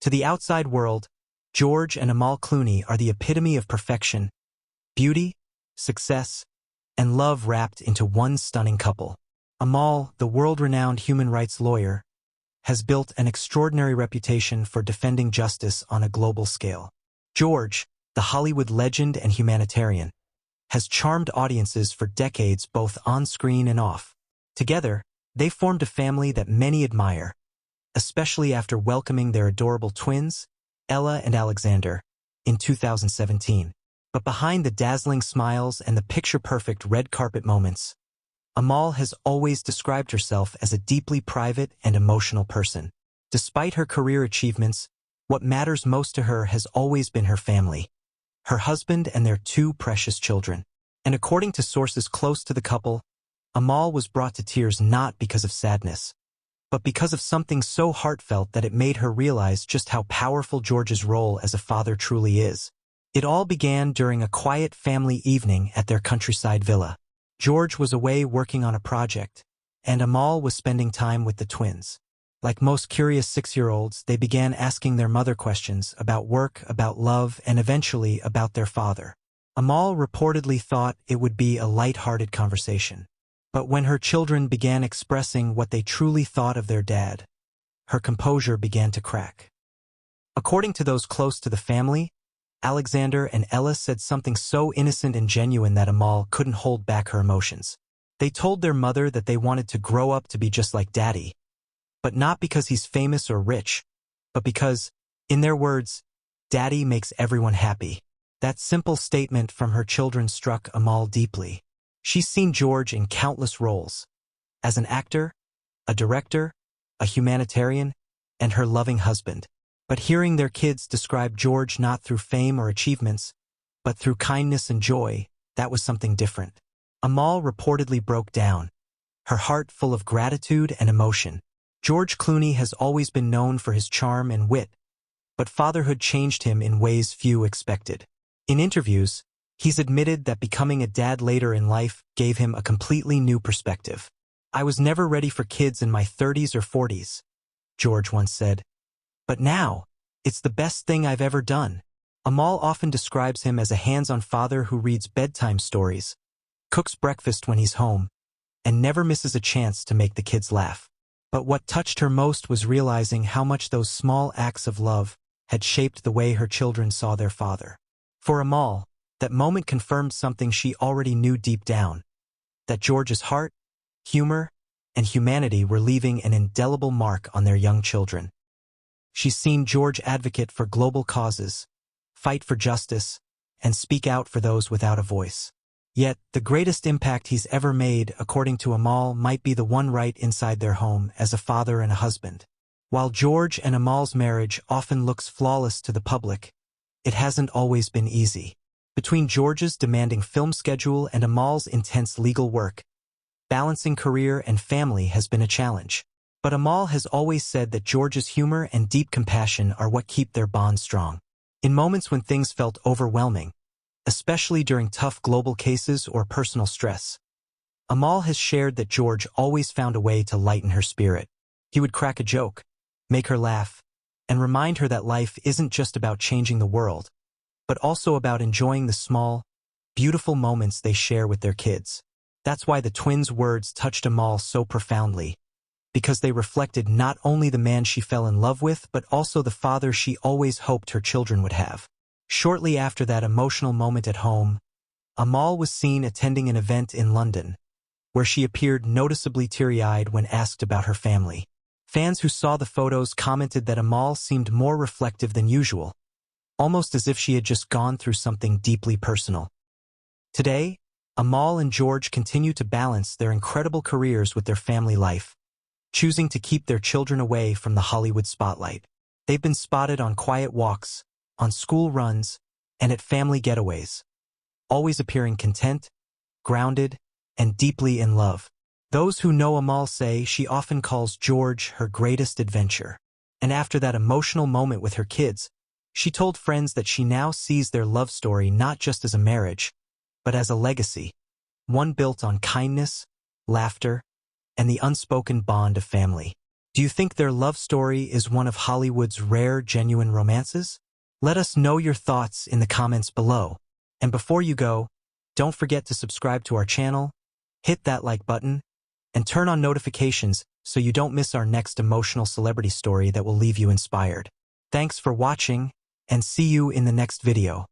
To the outside world, George and Amal Clooney are the epitome of perfection, beauty, success, and love wrapped into one stunning couple. Amal, the world-renowned human rights lawyer, has built an extraordinary reputation for defending justice on a global scale. George, the Hollywood legend and humanitarian, has charmed audiences for decades both on-screen and off. Together, they formed a family that many admire, especially after welcoming their adorable twins, Ella and Alexander, in 2017. But behind the dazzling smiles and the picture-perfect red carpet moments, Amal has always described herself as a deeply private and emotional person. Despite her career achievements, what matters most to her has always been her family, her husband and their two precious children. And according to sources close to the couple, Amal was brought to tears not because of sadness, but because of something so heartfelt that it made her realize just how powerful George's role as a father truly is. It all began during a quiet family evening at their countryside villa. George was away working on a project, and Amal was spending time with the twins. Like most curious 6-year-olds, they began asking their mother questions about work, about love, and eventually about their father. Amal reportedly thought it would be a light-hearted conversation. But when her children began expressing what they truly thought of their dad, her composure began to crack. According to those close to the family, Alexander and Ella said something so innocent and genuine that Amal couldn't hold back her emotions. They told their mother that they wanted to grow up to be just like Daddy, but not because he's famous or rich, but because, in their words, Daddy makes everyone happy. That simple statement from her children struck Amal deeply. She's seen George in countless roles, as an actor, a director, a humanitarian, and her loving husband. But hearing their kids describe George not through fame or achievements, but through kindness and joy, that was something different. Amal reportedly broke down, her heart full of gratitude and emotion. George Clooney has always been known for his charm and wit, but fatherhood changed him in ways few expected. In interviews, he's admitted that becoming a dad later in life gave him a completely new perspective. "I was never ready for kids in my 30s or 40s, George once said. But now, it's the best thing I've ever done." Amal often describes him as a hands-on father who reads bedtime stories, cooks breakfast when he's home, and never misses a chance to make the kids laugh. But what touched her most was realizing how much those small acts of love had shaped the way her children saw their father. For Amal, that moment confirmed something she already knew deep down, that George's heart, humor, and humanity were leaving an indelible mark on their young children. She's seen George advocate for global causes, fight for justice, and speak out for those without a voice. Yet, the greatest impact he's ever made, according to Amal, might be the one right inside their home as a father and a husband. While George and Amal's marriage often looks flawless to the public, it hasn't always been easy. Between George's demanding film schedule and Amal's intense legal work, balancing career and family has been a challenge. But Amal has always said that George's humor and deep compassion are what keep their bond strong. In moments when things felt overwhelming, especially during tough global cases or personal stress, Amal has shared that George always found a way to lighten her spirit. He would crack a joke, make her laugh, and remind her that life isn't just about changing the world, but also about enjoying the small, beautiful moments they share with their kids. That's why the twins' words touched Amal so profoundly, because they reflected not only the man she fell in love with, but also the father she always hoped her children would have. Shortly after that emotional moment at home, Amal was seen attending an event in London, where she appeared noticeably teary-eyed when asked about her family. Fans who saw the photos commented that Amal seemed more reflective than usual, almost as if she had just gone through something deeply personal. Today, Amal and George continue to balance their incredible careers with their family life, choosing to keep their children away from the Hollywood spotlight. They've been spotted on quiet walks, on school runs, and at family getaways, always appearing content, grounded, and deeply in love. Those who know Amal say she often calls George her greatest adventure. And after that emotional moment with her kids, she told friends that she now sees their love story not just as a marriage, but as a legacy, one built on kindness, laughter, and the unspoken bond of family. Do you think their love story is one of Hollywood's rare, genuine romances? Let us know your thoughts in the comments below. And before you go, don't forget to subscribe to our channel, hit that like button, and turn on notifications so you don't miss our next emotional celebrity story that will leave you inspired. Thanks for watching, and see you in the next video.